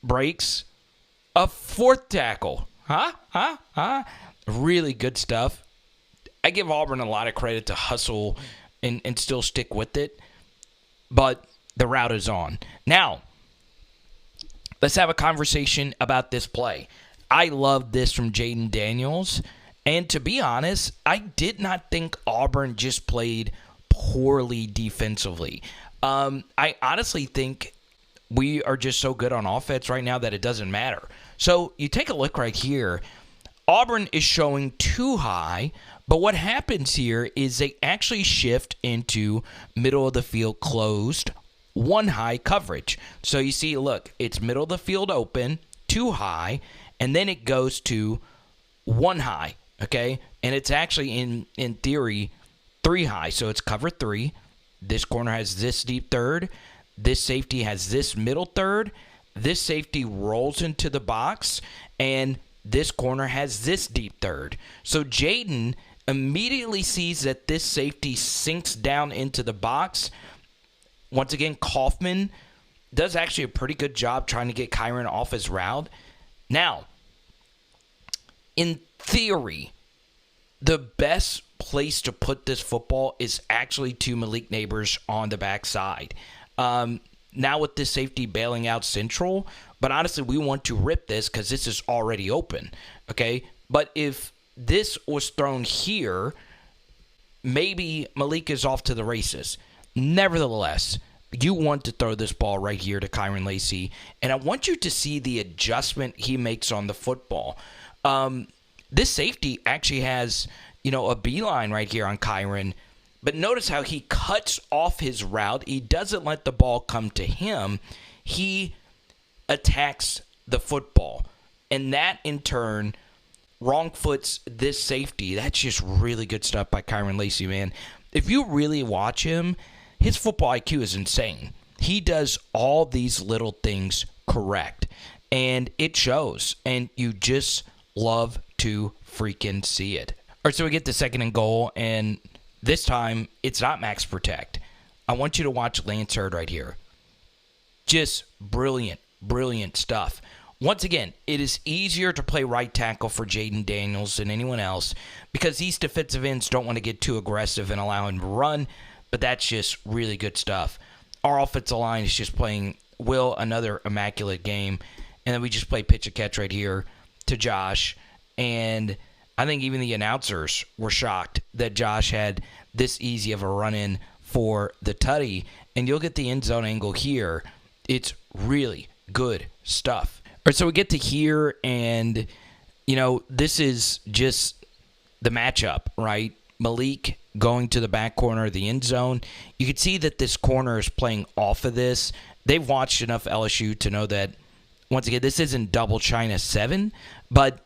A: Breaks a fourth tackle. Really good stuff. I give Auburn a lot of credit to hustle and still stick with it. But the route is on. Now, let's have a conversation about this play. I love this from Jayden Daniels. And to be honest, I did not think Auburn just played poorly defensively. I honestly think we are just so good on offense right now that it doesn't matter. So you take a look right here. Auburn is showing too high, but what happens here is they actually shift into middle of the field closed, one high coverage. So you see, look, it's middle of the field open, too high, and then it goes to one high, okay? And it's actually, in theory, three high. So it's cover three. This corner has this deep third. This safety has this middle third. This safety rolls into the box, and this corner has this deep third. So Jayden immediately sees that this safety sinks down into the box. Once again, Kaufman does actually a pretty good job trying to get Kyren off his route. Now, in theory, the best place to put this football is actually to Malik Nabers on the backside. Now with this safety bailing out central, but honestly, we want to rip this because this is already open, okay? But if this was thrown here, maybe Malik is off to the races. Nevertheless, you want to throw this ball right here to Kyren Lacy, and I want you to see the adjustment he makes on the football. This safety actually has, a beeline right here on Kyren, but notice how he cuts off his route. He doesn't let the ball come to him. He attacks the football, and that in turn wrong foots this safety. That's just really good stuff by Kyren Lacy, man. If you really watch him, his football IQ is insane. He does all these little things correct, and it shows, and you just love to freaking see it. All right, so we get the second and goal, and this time it's not max protect. I want you to watch Lance Hurd right here. Just brilliant, brilliant stuff. Once again, it is easier to play right tackle for Jayden Daniels than anyone else because these defensive ends don't want to get too aggressive and allow him to run, but that's just really good stuff. Our offensive line is just playing another immaculate game, and then we just play pitch and catch right here to Josh, and I think even the announcers were shocked that Josh had this easy of a run-in for the tutty, and you'll get the end zone angle here. It's really good stuff. All right, so we get to here, and, this is just the matchup, right? Malik going to the back corner of the end zone. You can see that this corner is playing off of this. They've watched enough LSU to know that, once again, this isn't double China 7, but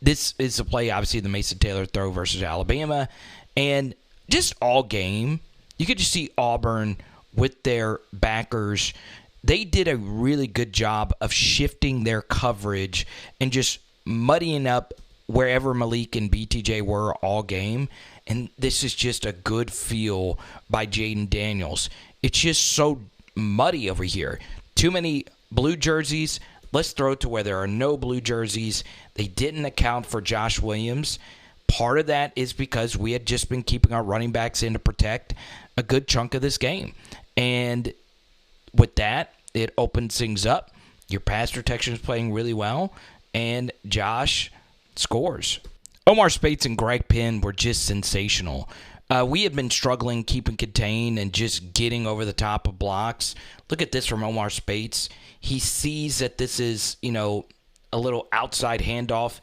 A: this is the play, obviously, the Mason Taylor throw versus Alabama. And just all game, you could just see Auburn with their backers. They did a really good job of shifting their coverage and just muddying up wherever Malik and BTJ were all game. And this is just a good feel by Jayden Daniels. It's just so muddy over here. Too many blue jerseys. Let's throw it to where there are no blue jerseys. They didn't account for Josh Williams. Part of that is because we had just been keeping our running backs in to protect a good chunk of this game. And with that, it opens things up. Your pass protection is playing really well, and Josh scores. Omar Speights and Greg Penn were just sensational. We have been struggling keeping contained and just getting over the top of blocks. Look at this from Omar Speights. He sees that this is, a little outside handoff.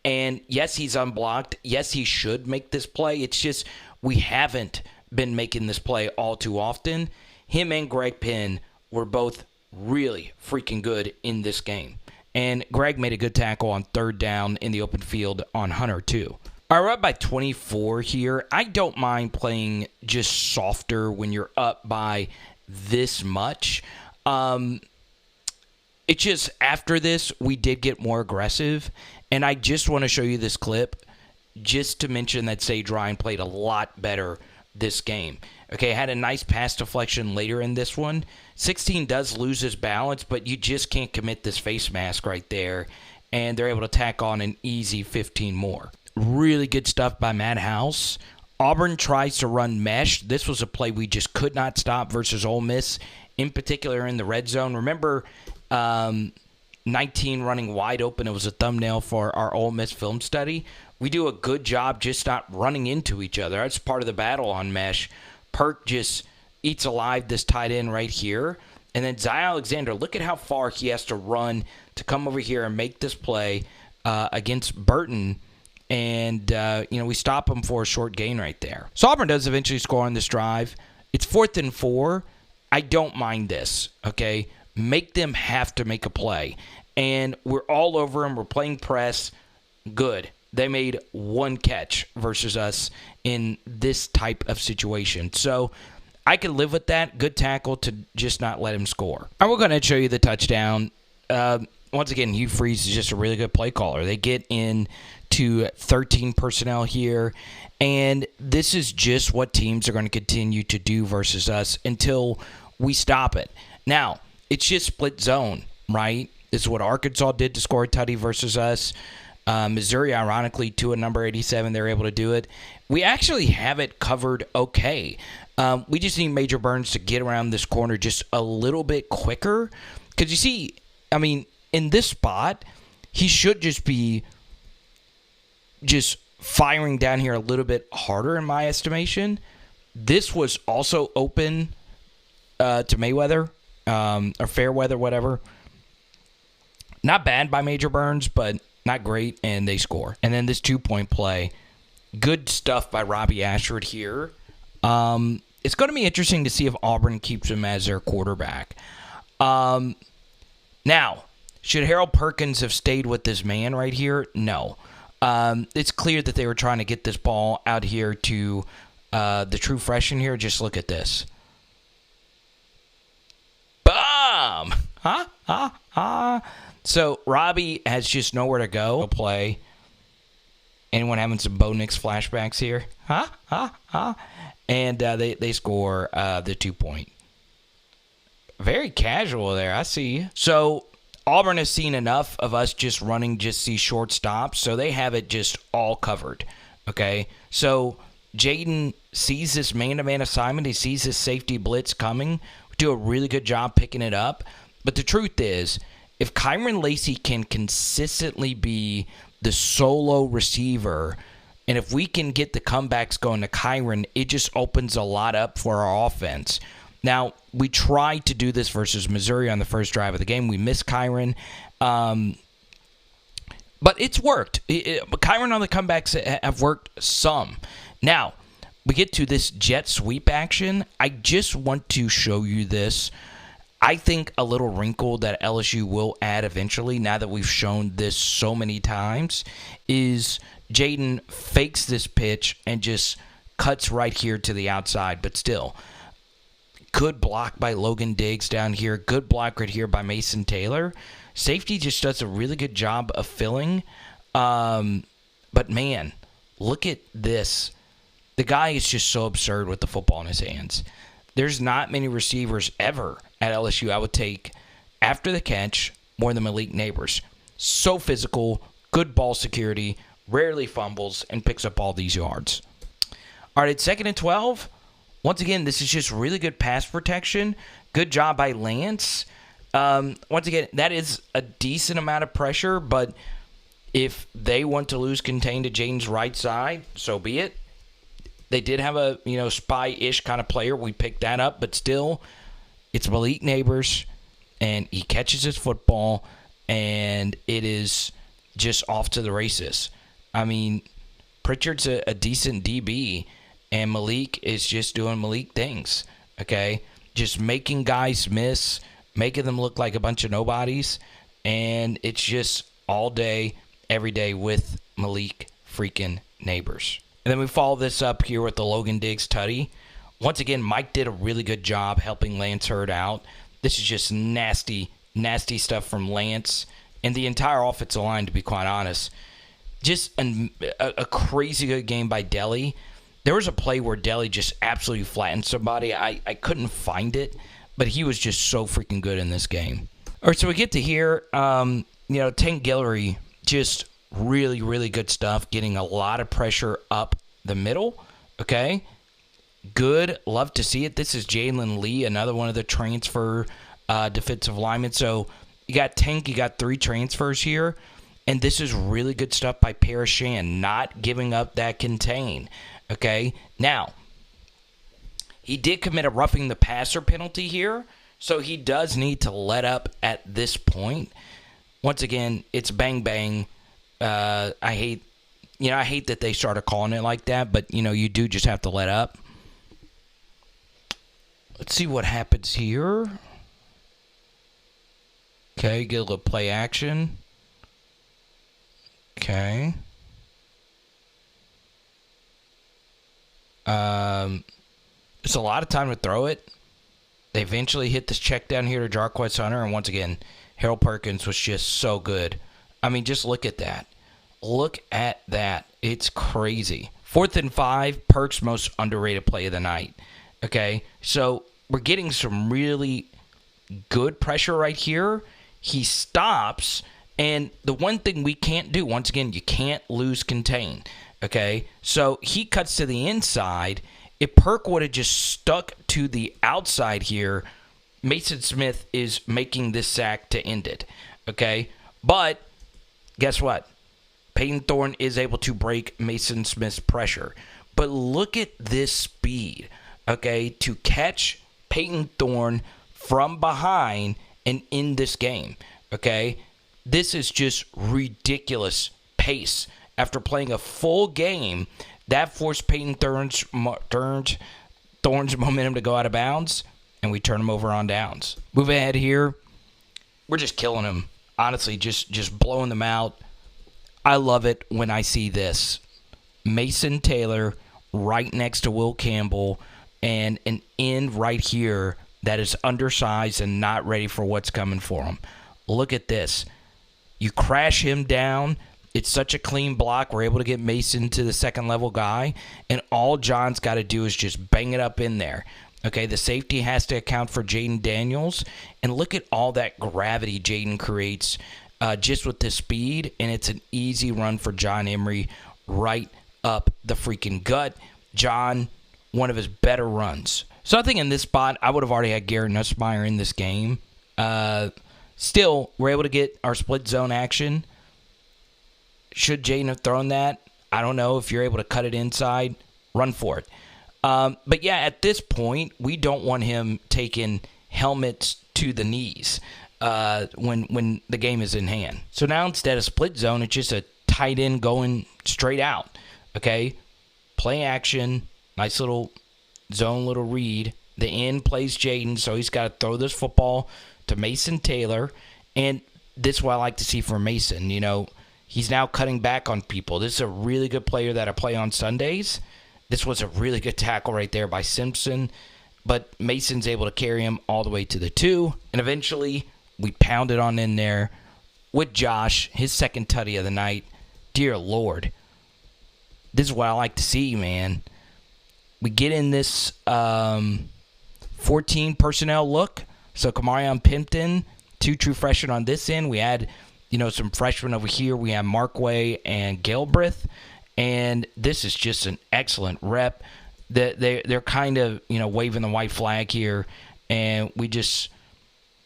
A: And yes, he's unblocked. Yes, he should make this play. It's just we haven't been making this play all too often. Him and Greg Penn were both really freaking good in this game. And Greg made a good tackle on third down in the open field on Hunter, too. All right, we're up by 24 here. I don't mind playing just softer when you're up by this much. It's just after this, we did get more aggressive. And I just want to show you this clip just to mention that Sage Ryan played a lot better this game. Okay, had a nice pass deflection later in this one. 16 does lose his balance, but you just can't commit this face mask right there. And they're able to tack on an easy 15 more. Really good stuff by Matt House. Auburn tries to run mesh. This was a play we just could not stop versus Ole Miss, in particular in the red zone. Remember 19 running wide open. It was a thumbnail for our Ole Miss film study. We do a good job just not running into each other. That's part of the battle on mesh. Perk just eats alive this tight end right here. And then Zy Alexander, look at how far he has to run to come over here and make this play against Burton. And, we stop him for a short gain right there. So Auburn does eventually score on this drive. It's 4th and 4. I don't mind this, okay? Make them have to make a play. And we're all over them. We're playing press. Good. They made one catch versus us in this type of situation. So I can live with that. Good tackle to just not let him score. And we're going to show you the touchdown. Once again, Hugh Freeze is just a really good play caller. They get in to 13 personnel here, and this is just what teams are going to continue to do versus us until we stop it. Now, it's just split zone, right? This is what Arkansas did to score a tutty versus us. Missouri, ironically, to a number 87, they're able to do it. We actually have it covered okay. We just need Major Burns to get around this corner just a little bit quicker. Because you see, in this spot, he should just be just firing down here a little bit harder in my estimation. This was also open to Mayweather or Fairweather, whatever. Not bad by Major Burns, but not great, and they score. And then this 2-point play, good stuff by Robbie Ashford here. It's going to be interesting to see if Auburn keeps him as their quarterback. Now, should Harold Perkins have stayed with this man right here? No. It's clear that they were trying to get this ball out here to the true freshman here. Just look at this. Bomb! So Robbie has just nowhere to go. Play. Anyone having some Bo Nix flashbacks here? And they score the 2-point. Very casual there. I see you. So Auburn has seen enough of us just running just these short stops, so they have it just all covered. Okay? So Jayden sees this man-to-man assignment. He sees his safety blitz coming. We do a really good job picking it up. But the truth is, if Kyren Lacy can consistently be the solo receiver, and if we can get the comebacks going to Kyren, it just opens a lot up for our offense. Now, we tried to do this versus Missouri on the first drive of the game. We missed Kyren. But it's worked. Kyren on the comebacks have worked some. Now, we get to this jet sweep action. I just want to show you this. I think a little wrinkle that LSU will add eventually, now that we've shown this so many times, is Jayden fakes this pitch and just cuts right here to the outside. But still, good block by Logan DIGGS down here. Good block right here by Mason Taylor. Safety just does a really good job of filling. But, man, look at this. The guy is just so absurd with the football in his hands. there's not many receivers ever at LSU I would take after the catch more than Malik Nabers. So physical, good ball security, rarely fumbles, and picks up all these yards. All right, it's 2nd and 12. Once again, this is just really good pass protection. Good job by Lance. Once again, that is a decent amount of pressure, but if they want to lose contain to Jayden's right side, so be it. They did have a spy-ish kind of player. We picked that up, but still, it's Malik Nabers, and he catches his football, and it is just off to the races. I mean, Pritchard's a decent DB, and Malik is just doing Malik things, okay? Just making guys miss, making them look like a bunch of nobodies, and it's just all day, every day with Malik freaking Nabers. And then we follow this up here with the Logan DIGGS tutty. Once again, Mike did a really good job helping Lance Hurd out. This is just nasty, nasty stuff from Lance and the entire offensive line, to be quite honest. Just a crazy good game by Deli. There was a play where Deli just absolutely flattened somebody. I couldn't find it, but he was just so freaking good in this game. All right, so we get to here. Tank Guillory, just really, really good stuff, getting a lot of pressure up the middle, okay? Good. Love to see it. This is Jalen Lee, another one of the transfer defensive linemen. So you got Tank, you got 3 transfers here, and this is really good stuff by Parashan, not giving up that contain, okay? Now, he did commit a roughing the passer penalty here, so he does need to let up at this point. Once again, it's bang bang. I hate that they started calling it like that, but you do just have to let up. Let's see what happens here. Okay, get a little play action. Okay. It's a lot of time to throw it. They eventually hit this check down here to Jarquez Hunter, and once again, Harold Perkins was just so good. I mean, just look at that. Look at that. It's crazy. 4th and 5, Perk's most underrated play of the night. Okay, so we're getting some really good pressure right here. He stops, and the one thing we can't do, once again, you can't lose contain. Okay, so he cuts to the inside. If Perk would have just stuck to the outside here, Mason Smith is making this sack to end it. Okay, but guess what? Peyton Thorne is able to break Mason Smith's pressure. But look at this speed, okay, to catch Peyton Thorne from behind and in this game, okay? This is just ridiculous pace. After playing a full game, that forced Peyton Thorne's momentum to go out of bounds, and we turn him over on downs. Move ahead here. We're just killing him. Honestly, just blowing them out. I love it when I see this. Mason Taylor right next to Will Campbell and an end right here that is undersized and not ready for what's coming for him. Look at this. You crash him down. It's such a clean block. We're able to get Mason to the second level guy, and all John's got to do is just bang it up in there. Okay, the safety has to account for Jayden Daniels, and look at all that gravity Jayden creates just with this speed, and it's an easy run for John Emery right up the freaking gut. John, one of his better runs. So I think in this spot, I would have already had Garrett Nussmeier in this game. Still, we're able to get our split zone action. Should Jayden have thrown that? I don't know. If you're able to cut it inside, run for it. But yeah, at this point, we don't want him taking helmets to the knees when the game is in hand. So now instead of split zone, it's just a tight end going straight out. Okay, play action, nice little zone, little read. The end plays Jayden, so he's got to throw this football to Mason Taylor, and this is what I like to see from Mason. He's now cutting back on people. This is a really good player that I play on Sundays. This was a really good tackle right there by Simpson, but Mason's able to carry him all the way to the 2, and eventually we pounded on in there with Josh, his second tutty of the night. Dear Lord, this is what I like to see, man. We get in this 14 personnel look. So Kamarion Pimpton, 2 true freshmen on this end. We had, some freshmen over here. We have Markway and Galbraith. And this is just an excellent rep. They're kind of, waving the white flag here. And we just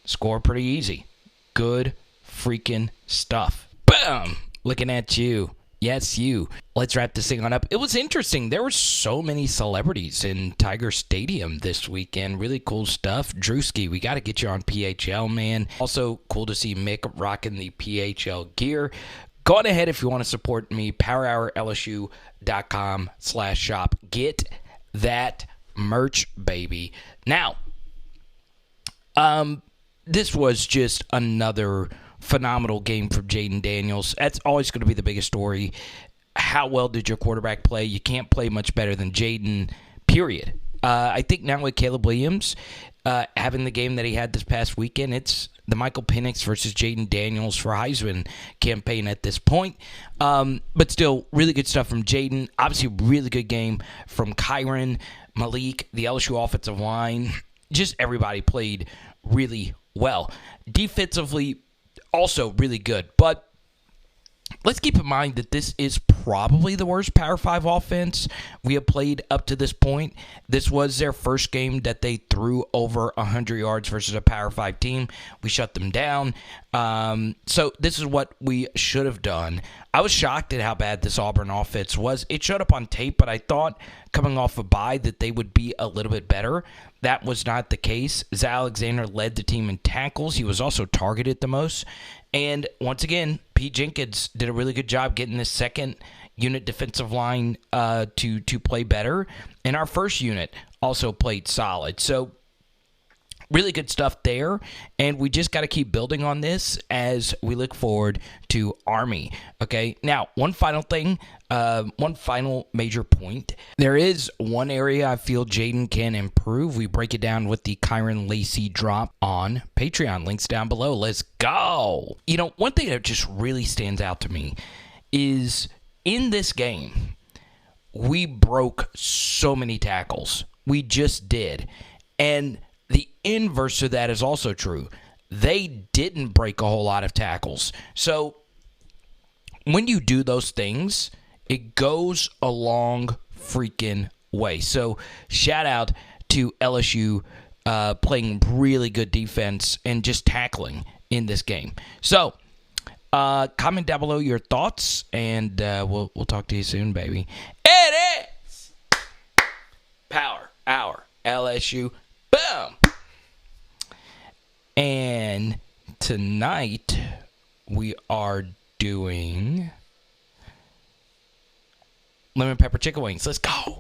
A: score pretty easy. Good freaking stuff. Boom! Looking at you. Yes, you. Let's wrap this thing on up. It was interesting. There were so many celebrities in Tiger Stadium this weekend. Really cool stuff. Drewski, we got to get you on PHL, man. Also, cool to see Mick rocking the PHL gear. Go on ahead if you want to support me. PowerHourLSU.com/shop. Get that merch, baby. Now, this was just another phenomenal game from Jayden Daniels. That's always going to be the biggest story. How well did your quarterback play? You can't play much better than Jayden, period. I think now with Caleb Williams having the game that he had this past weekend, it's the Michael Penix versus Jayden Daniels for Heisman campaign at this point. But still, really good stuff from Jayden. Obviously, really good game from Kyren, Malik, the LSU offensive line. Just everybody played really well. Defensively, also really good. But let's keep in mind that this is probably the worst Power 5 offense we have played up to this point. This was their first game that they threw over 100 yards versus a Power 5 team. We shut them down. So this is what we should have done. I was shocked at how bad this Auburn offense was. It showed up on tape, but I thought coming off a bye that they would be a little bit better. That was not the case. Zay Alexander led the team in tackles. He was also targeted the most. And once again, Pete Jenkins did a really good job getting this second unit defensive line to play better. And our first unit also played solid. So really good stuff there. And we just got to keep building on this as we look forward to Army. Okay, now one final thing, one final major point. There is one area I feel Jayden can improve. We break it down with the Kyren Lacy drop on Patreon. Links down below. Let's go. One thing that just really stands out to me is in this game, we broke so many tackles. We just did. And the inverse of that is also true. They didn't break a whole lot of tackles. So when you do those things, it goes a long freaking way. So shout out to LSU playing really good defense and just tackling in this game. So comment down below your thoughts, and we'll talk to you soon, baby. It is Power Hour LSU. Boom! And tonight we are doing lemon pepper chicken wings. Let's go.